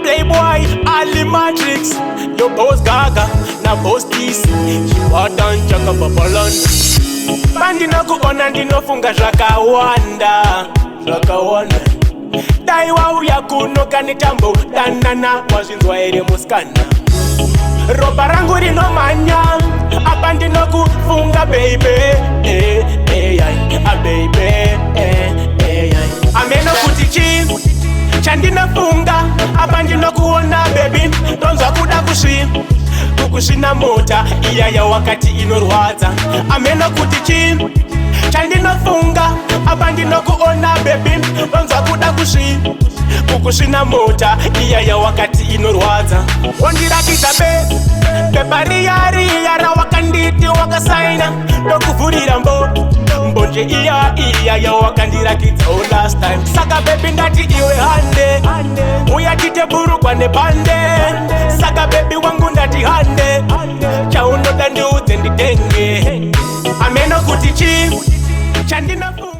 playboy, Ali Matrix. Yo boss Gaga, na boss Kiss. Chiwata nchaka babalanda. Bandi na kuona ndinofunga zvakawanda. Daiwa uya kuno kanitambo danana wazvinzwa ere muskana. Ropa rangu rinomanya apa ndinokufunga baby baby ameno kuti chi chandinofunga apa ndinokuona baby ndonzwa kuda kukusvina mota iyaya wakati inorwadza ameno kuti chi chandinofunga apa ndinokuona baby ndonzwa kuda kukusvina mota iyaya wakati inorwadza wondirakidza pepa riya rawakanditi wakasaina ndokuvhurira mbonje iyaya wakandirakidza last time saka bebi ndati iwe hande uyatite burukwa nepande saka bebi wangu ndati hande chaunoda ndiudze nditenge ameno kuti chi chandinofu